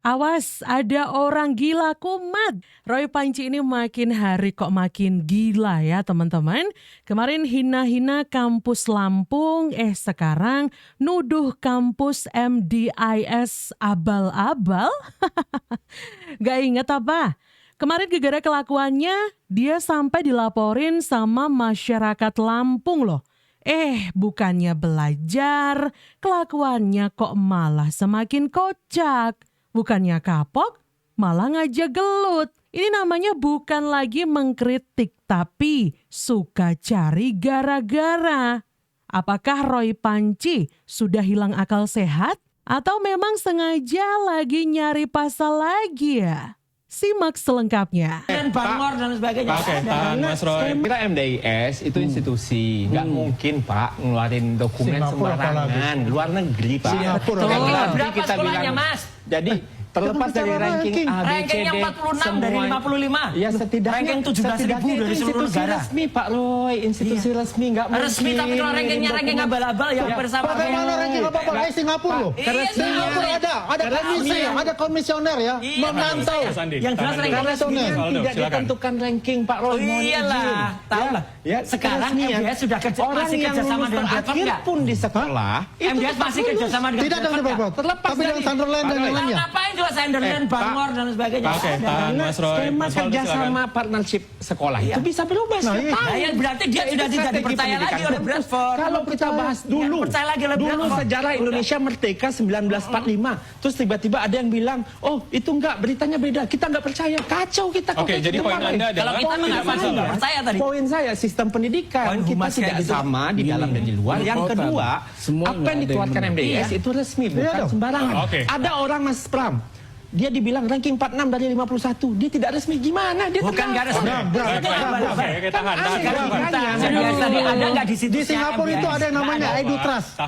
Awas, ada orang gila kumat. Roy Panci ini makin hari kok makin gila ya teman-teman. Kemarin hina-hina kampus Lampung, sekarang nuduh kampus MDIS abal-abal. Gak inget apa? Kemarin gara-gara kelakuannya, dia sampai dilaporin sama masyarakat Lampung loh. Bukannya belajar, kelakuannya kok malah semakin kocak. Bukannya kapok, malah ngajak gelut. Ini namanya bukan lagi mengkritik, tapi suka cari gara-gara. Apakah Roy Panci sudah hilang akal sehat? Atau memang sengaja lagi nyari pasal lagi ya? Simak selengkapnya. Dan Bangor dan sebagainya. Oke, tahan Mas Roy. Kita MDIS itu institusi, nggak mungkin Pak ngeluarin dokumen sembarangan. Luar negeri Pak. Singapura. Berapa sekolahnya Mas? Jadi terlepas dari ranking A, B, C, Rankingnya D, 46 dari 55. Ya setidaknya ranking 17.000 dari seluruh negara. Resmi Pak Roy, institusi resmi nggak mungkin. Resmi tapi kalau rankingnya ranking abal-abal ya bersama. Bagaimana ranking abal-abal? Singapura loh. Singapura ada komisioner ya, memantau. Yang jelas ranking resmi tidak ditentukan ranking Pak Roy. Iyalah, tahu lah. Sekarang MDIS sudah masih kerjasama dengan Bradford nggak? Pun di sekolah, MDIS masih kerjasama dengan Tidak dengan Bradford. Terlepas tapi dengan Sunderland dan yang lainnya. Ngapain juga Sunderland, Bangor dan sebagainya. Oke, tahan Mas Roy. Skema kerjasama partnership sekolah itu bisa berubah setiap tahun. Yang berarti dia sudah tidak dipercaya lagi oleh Bradford. Kalau kita bahas dulu, sejarah Indonesia merdeka 1945, terus tiba-tiba ada yang bilang, oh itu enggak, beritanya beda, kita enggak percaya, kacau kita. Oke, jadi poin Anda adalah kalau kita tidak masalah. percaya tadi. Poin saya sistem pendidikan kita tidak sama di dalam dan di luar. Yang kedua, apa yang dikeluarkan MDIS itu resmi, bukan sembarangan. Ada orang Mas Pram, dia dibilang ranking 46 dari 51. Dia tidak resmi gimana? Dia bukan enggak resmi. Oke, tahan. Ada enggak di situ? Di Singapura itu ada yang namanya EduTrust.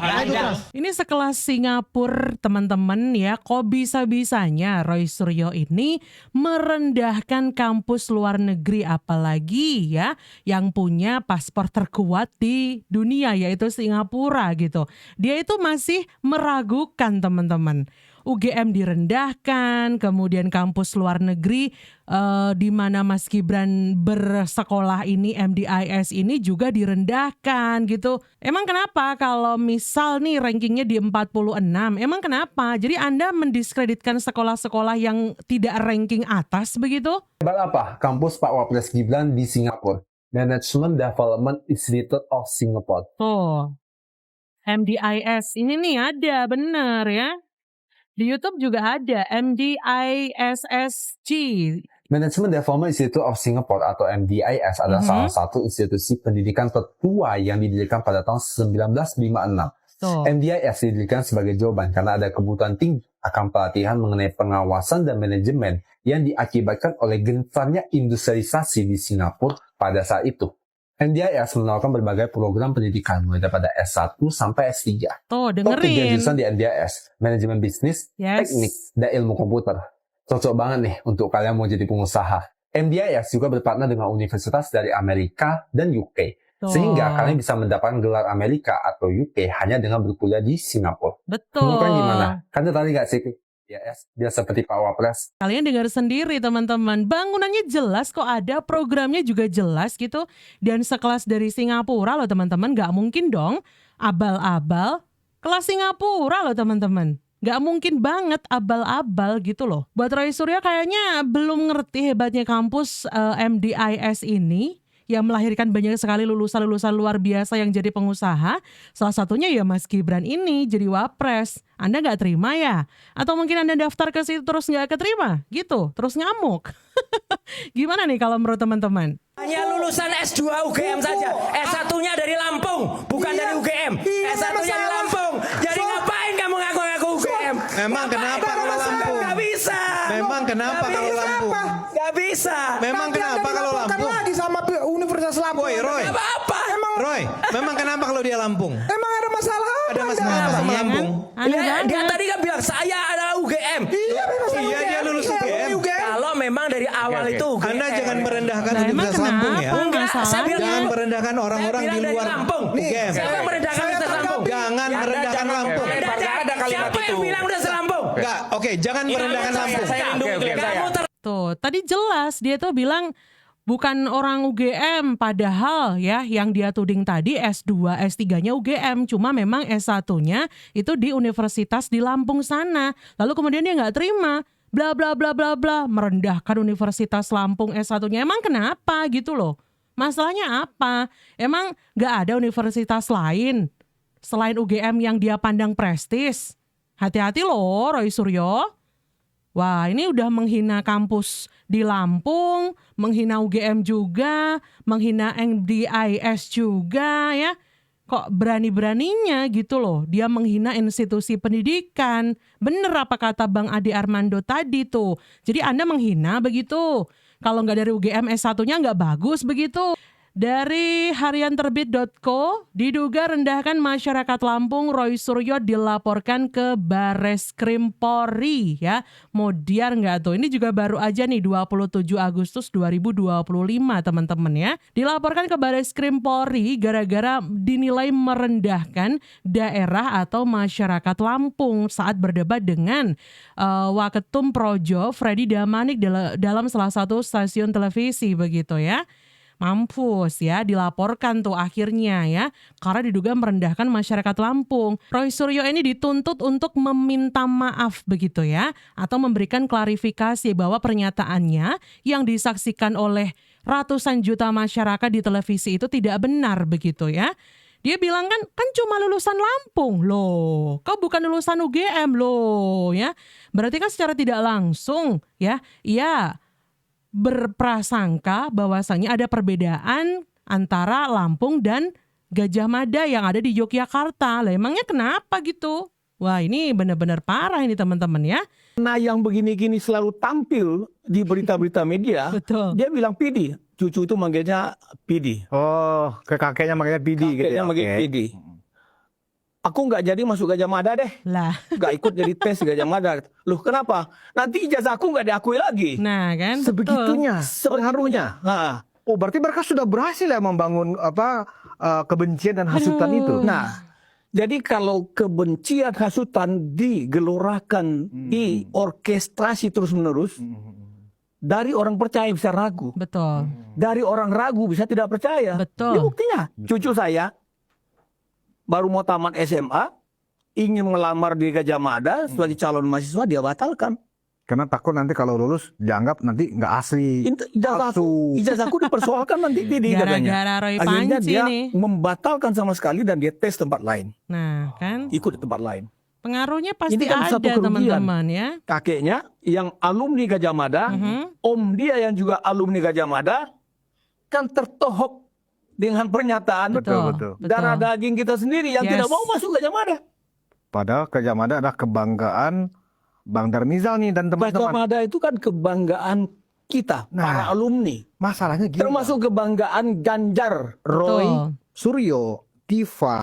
Ini sekelas Singapura teman-teman ya, kok bisa-bisanya Roy Suryo ini merendahkan kampus luar negeri, apalagi ya yang punya paspor terkuat di dunia yaitu Singapura gitu. Dia itu masih meragukan teman-teman. UGM direndahkan, kemudian kampus luar negeri di mana Mas Gibran bersekolah ini, MDIS ini juga direndahkan gitu. Emang kenapa kalau misal nih rankingnya di 46, emang kenapa? Jadi Anda mendiskreditkan sekolah-sekolah yang tidak ranking atas begitu? Apa? Kampus Pak Wapres Gibran di Singapura. Management Development Institute of Singapore. Tuh, MDIS ini nih ada, benar ya. Di YouTube juga ada MDISSG. Management Development Institute of Singapore atau MDIS adalah salah satu institusi pendidikan tertua yang didirikan pada tahun 1956. MDIS didirikan sebagai jawaban karena ada kebutuhan tinggi akan pelatihan mengenai pengawasan dan manajemen yang diakibatkan oleh gencarnya industrialisasi di Singapura pada saat itu. MDIS menawarkan berbagai program pendidikan mulai daripada S1 sampai S3. Tuh, dengerin. Top 3 jurusan di MDIS, manajemen bisnis, teknik, dan ilmu komputer. Cocok banget nih untuk kalian mau jadi pengusaha. MDIS juga berpartner dengan universitas dari Amerika dan UK. Sehingga kalian bisa mendapatkan gelar Amerika atau UK hanya dengan berkuliah di Singapura. Betul. Menurut kalian gimana? Kan tadi nggak sih? Dia seperti Pak Wapres. Kalian dengar sendiri teman-teman, bangunannya jelas kok, ada programnya juga jelas gitu. Dan sekelas dari Singapura loh teman-teman, gak mungkin dong abal-abal. Kelas Singapura loh teman-teman, gak mungkin banget abal-abal gitu loh. Buat Roy Suryo kayaknya belum ngerti hebatnya kampus MDIS ini, yang melahirkan banyak sekali lulusan-lulusan luar biasa yang jadi pengusaha. Salah satunya ya Mas Gibran ini jadi wapres. Anda gak terima ya? Atau mungkin Anda daftar ke situ terus gak keterima? Gitu, terus ngamuk. Gimana nih kalau menurut teman-teman? Hanya lulusan S2 UGM saja. S1-nya dari Lampung, bukan dari UGM. S1-nya dari Lampung. Jadi ngapain kamu ngaku-ngaku UGM? Memang kenapa kalau Lampung? Gak bisa. Memang kenapa kalau Lampung? Gak bisa. Memang kenapa kalau Lampung? Lagi sama Universitas Lampung. Roy. Apa-apa. Roy, memang kenapa kalau dia Lampung? Emang ada masalah apa? Ada masalah apa sama Lampung? Dia tadi kan bilang saya adalah UGM. Iya, dia lulus UGM. Kalau memang dari awal itu UGM. Anda jangan merendahkan Nah, emang Universitas Lampung ya. kenapa? Saya bilang Jangan merendahkan orang-orang di luar Lampung. UGM. Saya merendahkan Universitas Lampung. Jangan merendahkan Lampung. Nggak ada kalimat Siapa itu. yang bilang udah selampung? Enggak, oke, jangan merendahkan Lampung. Saya lindungi klien saya. Kamu Tuh, tadi jelas dia tuh bilang bukan orang UGM, padahal ya yang dia tuding tadi S2, S3-nya UGM, cuma memang S1-nya itu di universitas di Lampung sana. Lalu kemudian dia nggak terima, bla bla bla bla bla, merendahkan Universitas Lampung S1-nya. Emang kenapa gitu loh? Masalahnya apa? Emang nggak ada universitas lain selain UGM yang dia pandang prestis? Hati-hati loh Roy Suryo. Wah, ini udah menghina kampus di Lampung, menghina UGM juga, menghina NDIS juga ya. Kok berani-beraninya gitu loh, dia menghina institusi pendidikan. Bener apa kata Bang Ade Armando tadi tuh. Jadi Anda menghina begitu. Kalau nggak dari UGM S1-nya nggak bagus begitu. Dari harianterbit.co, diduga rendahkan masyarakat Lampung, Roy Suryo dilaporkan ke Bareskrim Polri ya. Modiar nggak tuh? Ini juga baru aja nih 27 Agustus 2025 teman-teman ya. Dilaporkan ke Bareskrim Polri gara-gara dinilai merendahkan daerah atau masyarakat Lampung saat berdebat dengan Waketum Projo Freddy Damanik dalam salah satu stasiun televisi begitu ya. Mampus ya, dilaporkan tuh akhirnya ya, karena diduga merendahkan masyarakat Lampung. Roy Suryo ini dituntut untuk meminta maaf begitu ya, atau memberikan klarifikasi bahwa pernyataannya yang disaksikan oleh ratusan juta masyarakat di televisi itu tidak benar begitu ya. Dia bilang kan cuma lulusan Lampung loh, kau bukan lulusan UGM loh ya. Berarti kan secara tidak langsung ya, iya berprasangka bahwasannya ada perbedaan antara Lampung dan Gajah Mada yang ada di Yogyakarta. Lah emangnya kenapa gitu? Wah, ini benar-benar parah ini teman-teman ya. Nah, yang begini-gini selalu tampil di berita-berita media. Betul. Dia bilang Pidi. Cucu itu manggilnya Pidi. Oh, ke kakeknya makanya Pidi gitu ya. Kakeknya manggil Oke. Pidi. Aku nggak jadi masuk Gajah Mada deh. Lah. Nggak ikut jadi tes Gajah Mada. Loh kenapa? Nanti ijazah aku nggak diakui lagi. Nah, kan Sebegitunya Sepengaruhnya. Nah, Oh, berarti mereka sudah berhasil ya membangun kebencian dan hasutan itu. nah, jadi kalau kebencian hasutan digelorakan, diorkestrasi terus-menerus, dari orang percaya bisa ragu. Betul. Dari orang ragu bisa tidak percaya. Betul. Ini buktinya. Cucu saya baru mau tamat SMA, ingin melamar di Gajah Mada sebagai calon mahasiswa, dia batalkan. Karena takut nanti kalau lulus dianggap nanti nggak asli. Ijazahku dipersoalkan nanti di katanya. Gara-gara Roy Akhirnya Panci dia nih. membatalkan sama sekali dan dia tes tempat lain. Nah, kan Ikut di tempat lain. pengaruhnya pasti Ini kan satu ada kerugian. teman-teman ya. Kakeknya yang alumni Gajah Mada, om dia yang juga alumni Gajah Mada, kan tertohok dengan pernyataan Betul. darah daging kita sendiri yang Yes. tidak mau masuk Gajah Mada. Padahal Gajah Mada adalah kebanggaan Bang Darmizal nih dan Gajah teman-teman. Mada itu kan kebanggaan kita, Nah, para alumni. Masalahnya gini. Termasuk kebanggaan Ganjar. Roy, Betul. Suryo, Diva.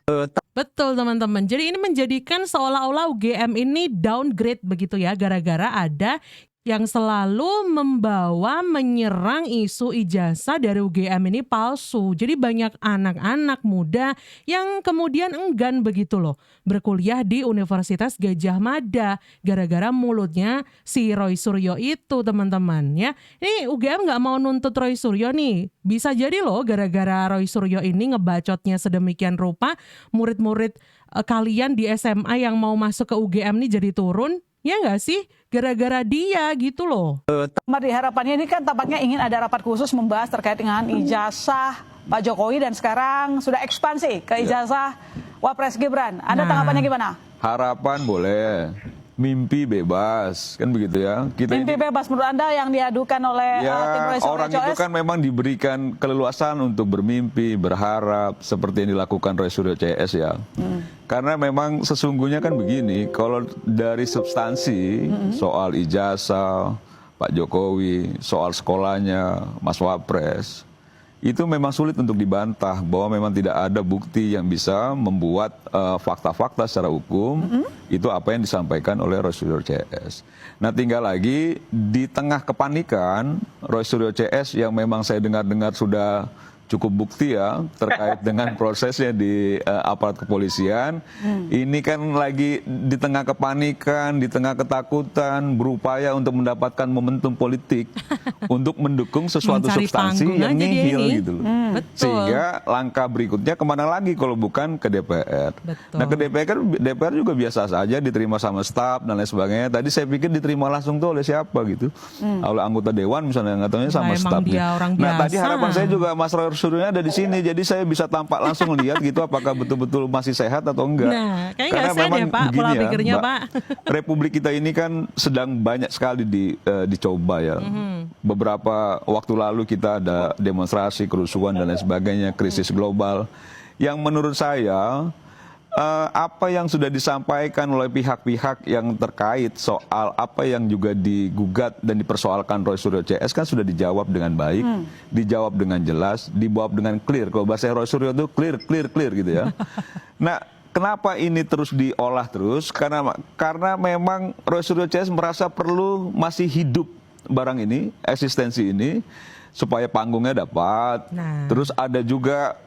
Betul teman-teman. Jadi ini menjadikan seolah-olah UGM ini downgrade begitu ya. Gara-gara ada yang selalu membawa menyerang isu ijazah dari UGM ini palsu. Jadi banyak anak-anak muda yang kemudian enggan begitu loh berkuliah di Universitas Gajah Mada gara-gara mulutnya si Roy Suryo itu teman-teman ya. Ini UGM nggak mau nuntut Roy Suryo nih. Bisa jadi loh gara-gara Roy Suryo ini ngebacotnya sedemikian rupa murid-murid kalian di SMA yang mau masuk ke UGM nih jadi turun. Ya nggak sih? Gara-gara dia gitu loh. Di harapannya ini kan tampaknya ingin ada rapat khusus membahas terkait dengan ijazah Pak Jokowi dan sekarang sudah ekspansi ke ijazah Wapres Gibran. Anda tanggapannya gimana? Harapan boleh, mimpi bebas, kan begitu ya. Mimpi bebas menurut Anda yang diadukan oleh tim Roy Suryo orang itu kan memang diberikan keleluasan untuk bermimpi, berharap seperti yang dilakukan Roy Suryo CS ya. Karena memang sesungguhnya kan begini, kalau dari substansi soal ijazah Pak Jokowi, soal sekolahnya Mas Wapres, itu memang sulit untuk dibantah bahwa memang tidak ada bukti yang bisa membuat fakta-fakta secara hukum itu apa yang disampaikan oleh Roy Suryo CS. Nah tinggal lagi di tengah kepanikan Roy Suryo CS yang memang saya dengar-dengar sudah cukup bukti ya terkait dengan prosesnya di aparat kepolisian. Ini kan lagi di tengah kepanikan, di tengah ketakutan, berupaya untuk mendapatkan momentum politik untuk mendukung sesuatu Mencari substansi panggung yang aja dia nihil ini. gitu loh. Betul. Sehingga langkah berikutnya kemana lagi kalau bukan ke DPR. Betul. Nah ke DPR juga biasa saja diterima sama staf dan lain sebagainya. Tadi saya pikir diterima langsung tuh oleh siapa gitu, oleh anggota dewan misalnya, nggak tahunya sama Nah, emang stafnya. dia orang Nah tadi biasa. harapan saya juga Mas Roy Suryo ada di sini, jadi saya bisa tampak langsung lihat gitu apakah betul-betul masih sehat atau enggak. Nah, kayaknya Karena nggak sehat memang ya, Pak, pola begini pikirnya, Mbak, Pak. Republik kita ini kan sedang banyak sekali dicoba ya. Beberapa waktu lalu kita ada demonstrasi, kerusuhan dan lain sebagainya, krisis global. Yang menurut saya apa yang sudah disampaikan oleh pihak-pihak yang terkait soal apa yang juga digugat dan dipersoalkan Roy Suryo CS kan sudah dijawab dengan baik, dijawab dengan jelas, dijawab dengan clear. Kalau bahasa Roy Suryo itu clear gitu ya. Nah, kenapa ini terus diolah terus? Karena memang Roy Suryo CS merasa perlu masih hidup barang ini, eksistensi ini, supaya panggungnya dapat. Nah. Terus ada juga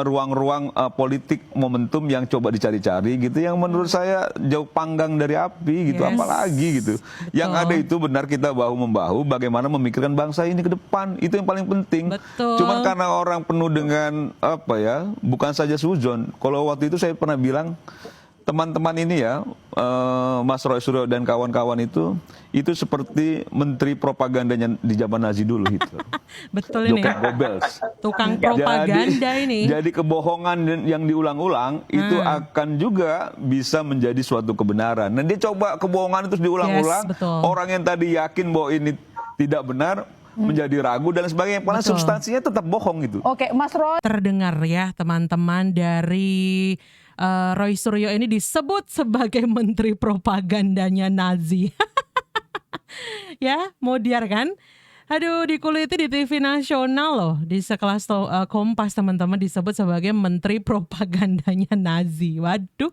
ruang-ruang politik momentum yang coba dicari-cari gitu, yang menurut saya jauh panggang dari api gitu, Yes. apalagi gitu. Yang ada itu benar kita bahu-membahu bagaimana memikirkan bangsa ini ke depan, itu yang paling penting. Betul. Cuman karena orang penuh dengan apa ya, bukan saja sujon. Kalau waktu itu saya pernah bilang, teman-teman ini ya, Mas Roy Suryo dan kawan-kawan itu seperti menteri propagandanya di zaman Nazi dulu Hitler. Betul ini. Joseph Goebbels. Tukang propaganda ini. Jadi kebohongan yang diulang-ulang itu akan juga bisa menjadi suatu kebenaran. Nah dia coba kebohongan itu diulang-ulang. Yes, betul. Orang yang tadi yakin bahwa ini tidak benar menjadi ragu dan sebagainya. Padahal Betul. substansinya tetap bohong gitu. Oke, Mas Roy. Terdengar ya teman-teman dari Roy Suryo ini disebut sebagai menteri propagandanya Nazi. Ya, mau diar kan? Aduh, dikuliti di TV nasional loh, di sekelas Kompas teman-teman disebut sebagai menteri propagandanya Nazi. Waduh,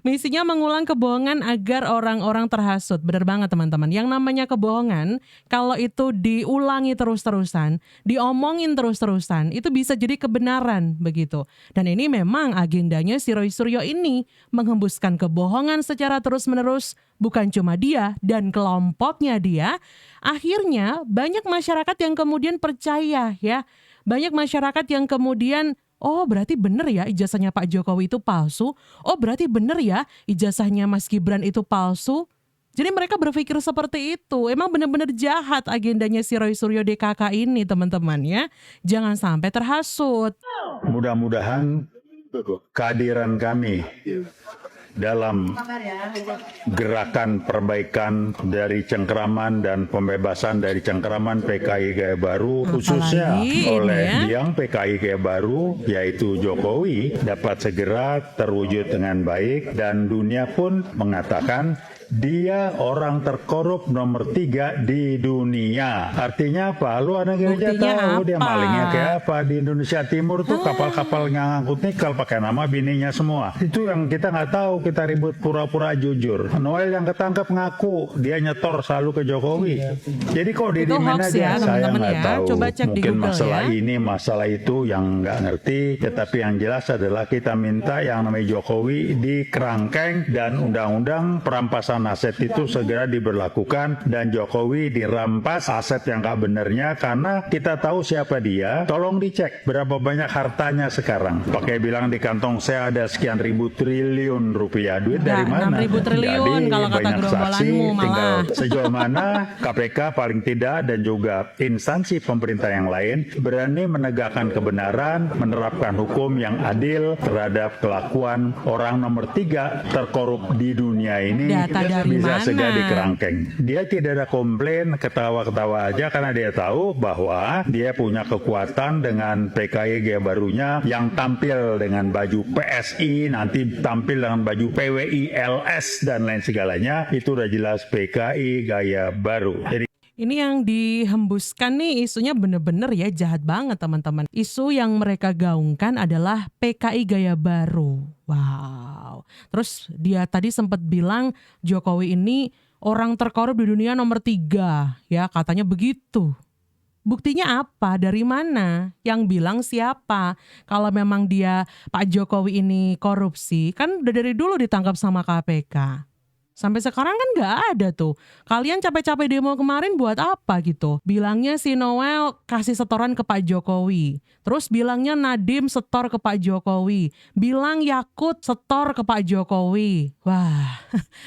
misinya mengulang kebohongan agar orang-orang terhasut. Benar banget teman-teman, yang namanya kebohongan kalau itu diulangi terus-terusan, diomongin terus-terusan, itu bisa jadi kebenaran begitu. Dan ini memang agendanya si Roy Suryo ini, menghembuskan kebohongan secara terus-menerus. Bukan cuma dia dan kelompoknya dia, akhirnya banyak masyarakat yang kemudian percaya ya. Banyak masyarakat yang kemudian, oh berarti benar ya ijazahnya Pak Jokowi itu palsu. Oh berarti benar ya ijazahnya Mas Gibran itu palsu. Jadi mereka berpikir seperti itu. Emang benar-benar jahat agendanya si Roy Suryo DKK ini teman-teman ya. Jangan sampai terhasut. Mudah-mudahan kehadiran kami dalam gerakan perbaikan dari cengkeraman dan pembebasan dari cengkeraman PKI Gaya Baru, khususnya Apalagi oleh ini ya. yang PKI Gaya Baru yaitu Jokowi, dapat segera terwujud dengan baik, dan dunia pun mengatakan dia orang terkorup nomor 3 di dunia. Artinya apa? Lu ada gereja Buktinya tahu dia apa? malingnya kayak apa. Di Indonesia Timur tuh kapal-kapal yang ngangkut nikel pakai nama bininya semua. Itu yang kita nggak tahu, kita ribut pura-pura jujur. Noel yang ketangkep ngaku dia nyetor selalu ke Jokowi. Jadi kok Itu didimin hoax aja, ya, saya teman-teman nggak ya. tahu. Coba cek di Mungkin Google masalah ya. ini, masalah itu yang nggak ngerti. Tetapi yang jelas adalah kita minta yang namanya Jokowi dikerangkeng dan undang-undang perampasan aset itu segera diberlakukan dan Jokowi dirampas aset yang nggak benernya, karena kita tahu siapa dia. Tolong dicek berapa banyak hartanya sekarang. Pakai bilang di kantong saya ada sekian ribu triliun rupiah. Duit dari Enggak, mana? 6.000 triliun Jadi kalau kata banyak saksi, gerombolanmu malah. tinggal sejauh mana KPK paling tidak dan juga instansi pemerintah yang lain berani menegakkan kebenaran, menerapkan hukum yang adil terhadap kelakuan orang nomor 3 terkorup di dunia ini. Data dari Bisa mana? segera dikerangkeng. Dia tidak ada komplain, ketawa-ketawa aja karena dia tahu bahwa dia punya kekuatan dengan PKI Gaya Barunya yang tampil dengan baju PSI, nanti tampil dengan baju PWI, LS dan lain segalanya. Itu udah jelas PKI Gaya Baru. Jadi Ini yang dihembuskan nih isunya bener-bener ya jahat banget teman-teman. Isu yang mereka gaungkan adalah PKI Gaya Baru. Wow. Terus dia tadi sempat bilang Jokowi ini orang terkorup di dunia nomor 3. Ya katanya begitu. Buktinya apa? Dari mana? Yang bilang siapa? Kalau memang dia Pak Jokowi ini korupsi, kan udah dari dulu ditangkap sama KPK. Sampai sekarang kan nggak ada tuh. Kalian capek-capek demo kemarin buat apa gitu? Bilangnya si Noel kasih setoran ke Pak Jokowi. Terus bilangnya Nadiem setor ke Pak Jokowi. Bilang Yakut setor ke Pak Jokowi. Wah,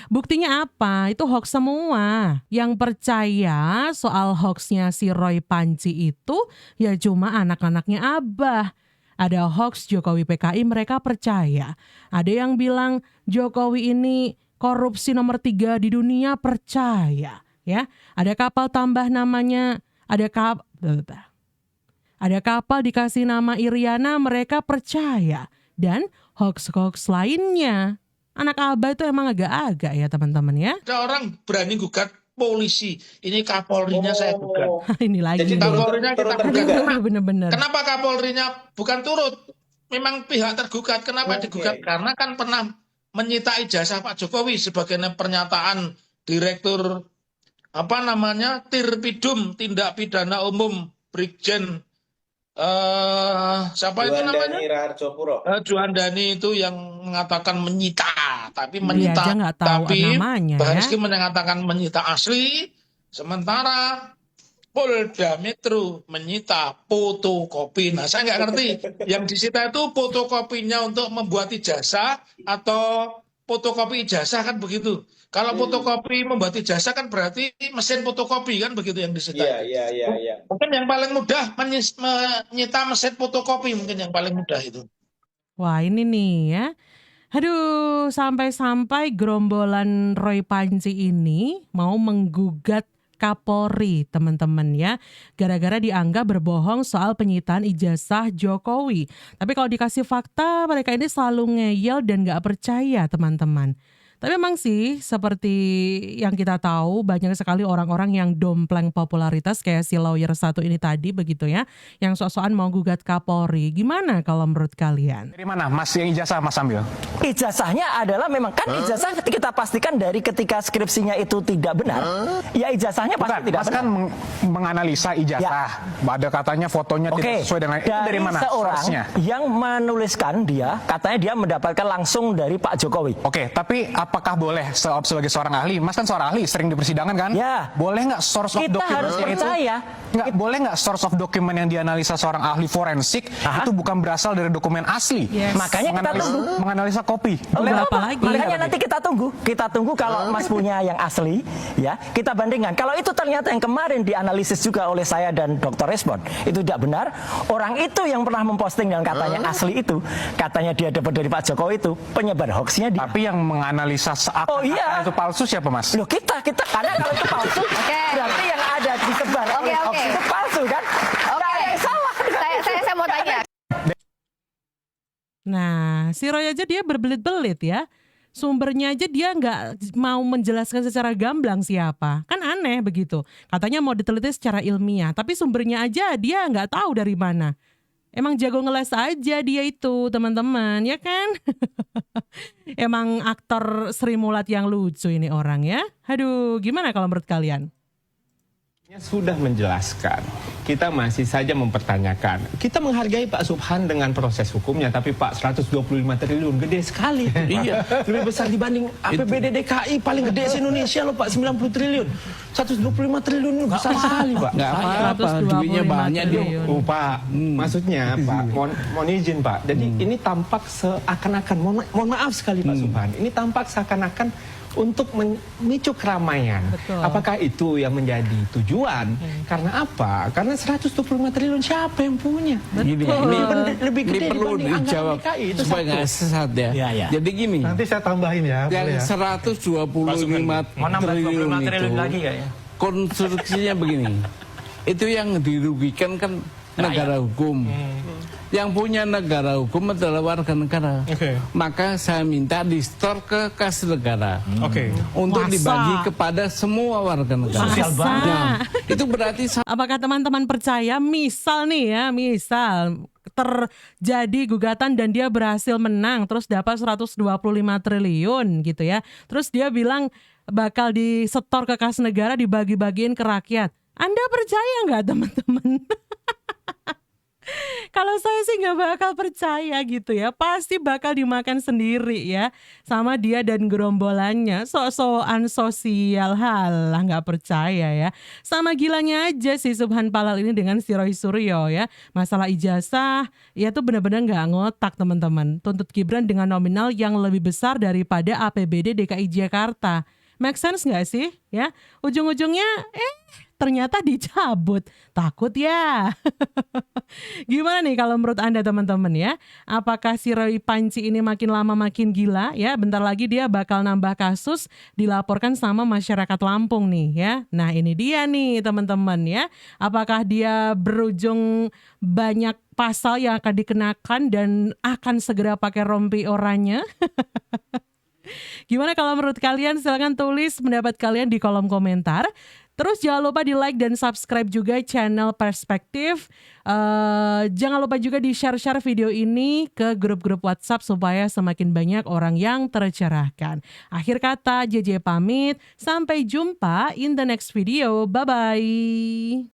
buktinya apa? Itu hoax semua. Yang percaya soal hoaxnya si Roy Panci itu ya cuma anak-anaknya Abah. Ada hoax Jokowi PKI, mereka percaya. Ada yang bilang Jokowi ini korupsi nomor 3 di dunia, percaya, ya. Ada kapal tambah namanya, ada kapal dikasih nama Iriana, mereka percaya. Dan hoax-hoax lainnya. Anak Abah itu emang agak-agak ya teman-teman ya. Ada orang berani gugat polisi, ini Kapolrinya saya gugat. Ini lagi. Jadi Kapolrinya kita gugat. Bener-bener. Kenapa Kapolrinya bukan turut? Memang pihak tergugat. Kenapa digugat? Karena kan pernah menyita ijazah Pak Jokowi sebagai pernyataan Direktur Tirpidum Tindak Pidana Umum Brigjen siapa itu namanya? Juandani itu yang mengatakan menyita, tapi menyita, tapi Pak Rizky mengatakan menyita asli, sementara Polda Metro menyita fotokopi. Nah, saya nggak ngerti yang disita itu fotokopinya untuk membuat ijazah atau fotokopi ijazah, kan begitu. Kalau fotokopi membuat ijazah kan berarti mesin fotokopi, kan begitu yang disita. Iya. Mungkin yang paling mudah menyita mesin fotokopi, mungkin yang paling mudah itu. Wah, ini nih ya. Aduh, sampai-sampai gerombolan Roy Panci ini mau menggugat Kapolri, teman-teman ya, gara-gara dianggap berbohong soal penyitaan ijazah Jokowi. Tapi kalau dikasih fakta, mereka ini selalu ngeyel dan gak percaya, teman-teman. Tapi memang sih seperti yang kita tahu banyak sekali orang-orang yang dompleng popularitas kayak si lawyer satu ini tadi begitu ya, yang sok-sokan mau gugat Kapolri. Gimana kalau menurut kalian? Dari mana Mas yang ijazah Mas ambil? Ijazahnya adalah memang kan ijazah kita pastikan dari ketika skripsinya itu tidak benar. Ya ijazahnya pasti tidak Mas benar. kan menganalisa ijazah. Ada katanya fotonya tidak sesuai dengan itu, dari mana? Seorang source-nya? yang menuliskan dia katanya dia mendapatkan langsung dari Pak Jokowi. Oke, tapi apakah boleh sebagai seorang ahli? Mas kan seorang ahli, sering di persidangan kan? Ya. Boleh nggak source of Kita document harus percaya. Nggak boleh nggak source of document yang dianalisa seorang ahli forensik itu bukan berasal dari dokumen asli? Yes. Makanya kita tunggu menganalisa kopi. Makanya nanti kita tunggu kalau Mas punya yang asli, ya kita bandingkan. Kalau itu ternyata yang kemarin dianalisis juga oleh saya dan Dr. Respon itu tidak benar, orang itu yang pernah memposting dan katanya asli itu, katanya dia dapat dari Pak Jokowi itu penyebar hoaxnya dia. Tapi yang menganalisa itu palsu siapa Mas? Loh kita karena kalau itu palsu berarti yang ada disebar oleh hoax itu palsu kan? Saya yang salah. Saya mau tanya. Nah, si Roy aja dia berbelit-belit ya. Sumbernya aja dia nggak mau menjelaskan secara gamblang siapa. Kan aneh begitu. Katanya mau diteliti secara ilmiah, tapi sumbernya aja dia nggak tahu dari mana. Emang jago ngeles aja dia itu, teman-teman, ya kan? Emang aktor Sri Mulat yang lucu ini orang ya. Aduh, gimana kalau menurut kalian? Sudah menjelaskan, kita masih saja mempertanyakan. Kita menghargai Pak Subhan dengan proses hukumnya, tapi Pak 125 triliun gede sekali. Iya, lebih besar dibanding APBD DKI paling gede se-Indonesia loh Pak, 90 triliun. 125 triliun itu besar sekali Pak. Nggak apa-apa, duitnya banyak dia. Oh Pak, maksudnya Pak, mohon izin Pak. Jadi ini tampak seakan-akan, mohon maaf sekali Pak Subhan, ini tampak seakan-akan untuk memicu keramaian. Betul. Apakah itu yang menjadi tujuan? Karena apa? Karena 125 triliun siapa yang punya? Gini, lebih gede perlu dibanding dijawab anggaran DKI. Itu supaya nggak sesat ya. Jadi gini. Nanti saya tambahin ya. Yang 125 triliun itu lagi ya. konstruksinya begini. Itu yang dirugikan kan negara hukum. Yang punya negara hukum adalah warga negara. Maka saya minta di-store ke kas negara. Untuk dibagi kepada semua warga negara. Nah, itu berarti apakah teman-teman percaya misal terjadi gugatan dan dia berhasil menang terus dapat 125 triliun gitu ya. Terus dia bilang bakal disetor ke kas negara, dibagi-bagiin ke rakyat. Anda percaya nggak teman-teman? Kalau saya sih nggak bakal percaya gitu ya. Pasti bakal dimakan sendiri ya sama dia dan gerombolannya. Sok-sokan sosial, halah nggak percaya ya. Sama gilanya aja sih Subhan Palal ini dengan si Roy Suryo ya. Masalah ijazah ya tuh benar-benar nggak ngotak teman-teman. Tuntut Gibran dengan nominal yang lebih besar daripada APBD DKI Jakarta. Make sense nggak sih ya? Ujung-ujungnya ternyata dicabut. Takut ya. Gimana nih kalau menurut Anda teman-teman ya? Apakah si Roy Panci ini makin lama makin gila ya? Bentar lagi dia bakal nambah kasus dilaporkan sama masyarakat Lampung nih ya. Nah ini dia nih teman-teman ya. Apakah dia berujung banyak pasal yang akan dikenakan dan akan segera pakai rompi oranye? Gimana kalau menurut kalian? Silahkan tulis pendapat kalian di kolom komentar. Terus jangan lupa di like dan subscribe juga channel Perspektif. Jangan lupa juga di share-share video ini ke grup-grup WhatsApp supaya semakin banyak orang yang tercerahkan. Akhir kata, JJ pamit. Sampai jumpa in the next video. Bye-bye.